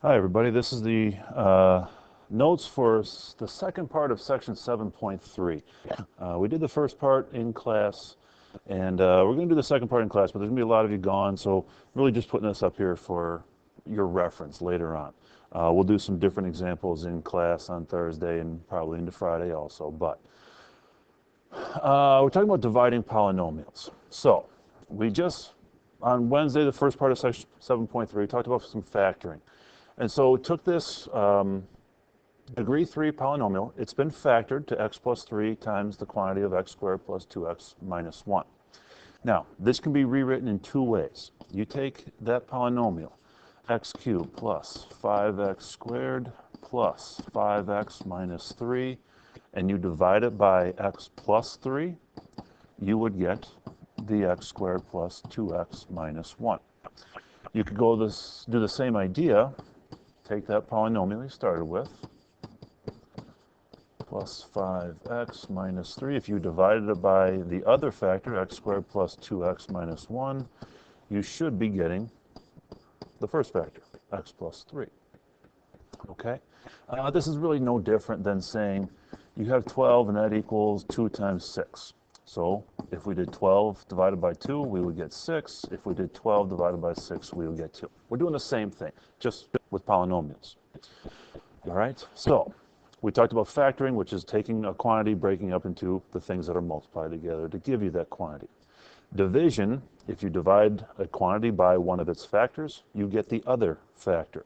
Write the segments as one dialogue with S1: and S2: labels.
S1: Hi, everybody. This is the notes for the second part of section 7.3. We did the first part in class, and we're going to do the second part in class, but there's going to be a lot of you gone, so really just putting this up here for your reference later on. We'll do some different examples in class on Thursday and probably into Friday also, but we're talking about dividing polynomials. So we just, on Wednesday, the first part of section 7.3, we talked about some factoring. And so we took this degree 3 polynomial. It's been factored to x plus 3 times the quantity of x squared plus 2x minus 1. Now, this can be rewritten in two ways. You take that polynomial, x cubed plus 5x squared plus 5x minus 3, and you divide it by x plus 3, you would get the x squared plus 2x minus 1. You could do the same idea. Take that polynomial you started with, plus 5x minus 3. If you divided it by the other factor, x squared plus 2x minus 1, you should be getting the first factor, x plus 3. Okay? This is really no different than saying you have 12 and that equals 2 times 6. So if we did 12 divided by 2, we would get 6. If we did 12 divided by 6, we would get 2. We're doing the same thing, just with polynomials. All right, so we talked about factoring, which is taking a quantity, breaking up into the things that are multiplied together to give you that quantity. Division, if you divide a quantity by one of its factors, you get the other factor.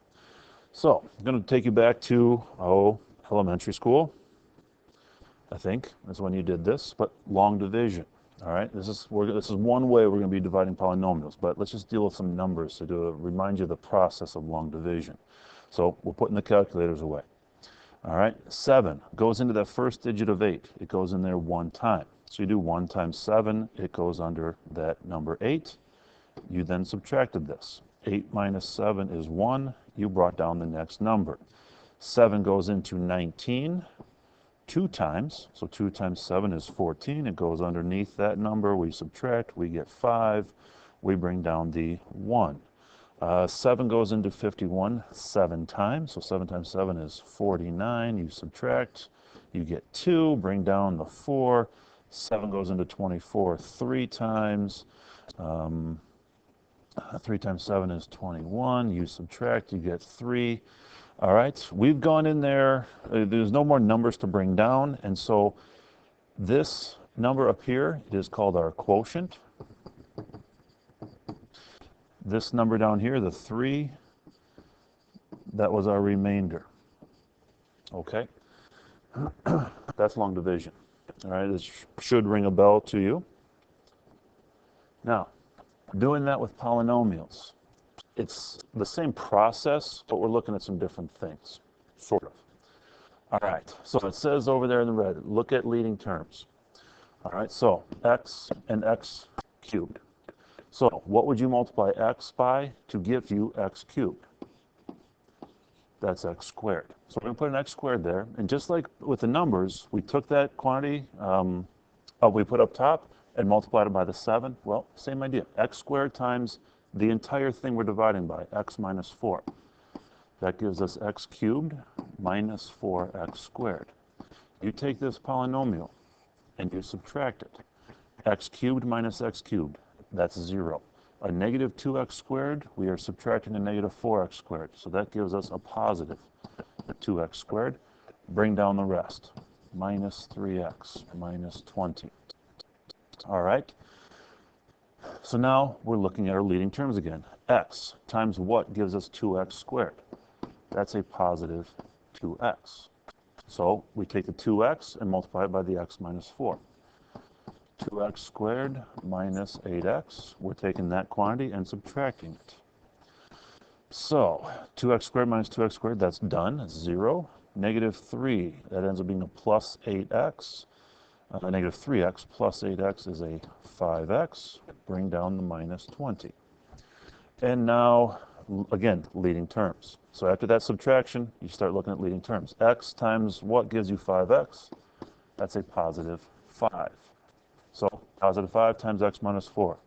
S1: So I'm going to take you back to, elementary school. I think that's when you did this, but long division. All right, this is one way we're going to be dividing polynomials, but let's just deal with some numbers to remind you of the process of long division. So we're putting the calculators away. All right, 7 goes into that first digit of 8. It goes in there one time. So you do 1 times 7, it goes under that number 8. You then subtracted this. 8 minus 7 is 1. You brought down the next number. 7 goes into 19. 2 times, so 2 times 7 is 14. It goes underneath that number. We subtract, we get 5. We bring down the 1. 7 goes into 51 7 times, so 7 times 7 is 49. You subtract, you get 2, bring down the 4. 7 goes into 24 3 times. 3 times 7 is 21. You subtract, you get 3. All right, we've gone in there. There's no more numbers to bring down, and so this number up here is called our quotient. This number down here, the 3, that was our remainder. Okay, that's long division. All right, this should ring a bell to you. Now, doing that with polynomials. It's the same process, but we're looking at some different things, sort of. All right, so it says over there in the red, look at leading terms. All right, so x and x cubed. So what would you multiply x by to give you x cubed? That's x squared. So we're going to put an x squared there, and just like with the numbers, we took that quantity we put up top and multiplied it by the 7. Well, same idea, x squared times the entire thing we're dividing by, x minus 4. That gives us x cubed minus 4x squared. You take this polynomial and you subtract it. X cubed minus x cubed, that's 0. A negative 2x squared, we are subtracting a negative 4x squared. So that gives us a positive 2x squared. Bring down the rest. Minus 3x minus 20. All right. So now we're looking at our leading terms again. X times what gives us 2x squared? That's a positive 2x. So we take the 2x and multiply it by the x minus 4. 2x squared minus 8x. We're taking that quantity and subtracting it. So 2x squared minus 2x squared, that's done. That's 0. Negative 3, that ends up being a plus 8x. Negative 3x plus 8x is a 5x. Bring down the minus 20. And now, again, leading terms. So after that subtraction, you start looking at leading terms. X times what gives you 5x? That's a positive 5. So positive 5 times x minus 4.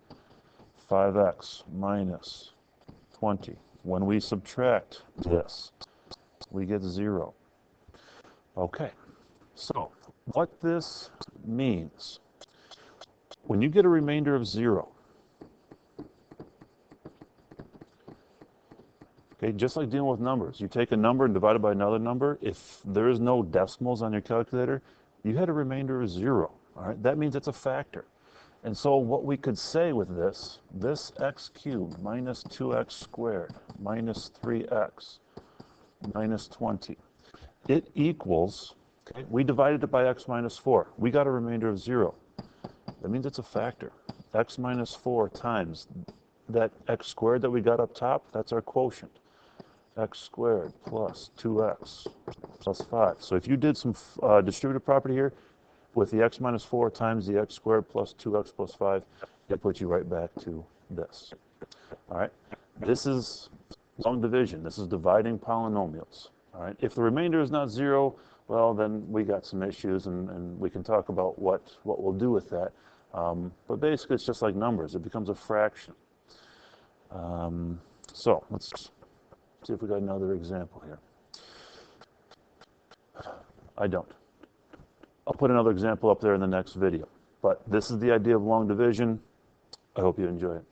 S1: 5x minus 20 When we subtract this, we get 0. Okay, so what this means, when you get a remainder of 0, okay, just like dealing with numbers, you take a number and divide it by another number. If there is no decimals on your calculator, you had a remainder of 0. All right, that means it's a factor. And so what we could say with this x cubed minus 2x squared minus 3x minus 20, it equals, okay, we divided it by x minus 4. We got a remainder of 0. That means it's a factor. X minus 4 times that x squared that we got up top, that's our quotient. X squared plus 2x plus 5. So if you did some distributive property here, with the x minus 4 times the x squared plus 2x plus 5, it puts you right back to this. All right, this is long division. This is dividing polynomials. All right, if the remainder is not 0, well, then we got some issues, and we can talk about what we'll do with that. But basically, it's just like numbers. It becomes a fraction. So let's see if we got another example here. I don't. I'll put another example up there in the next video. But this is the idea of long division. I hope you enjoy it.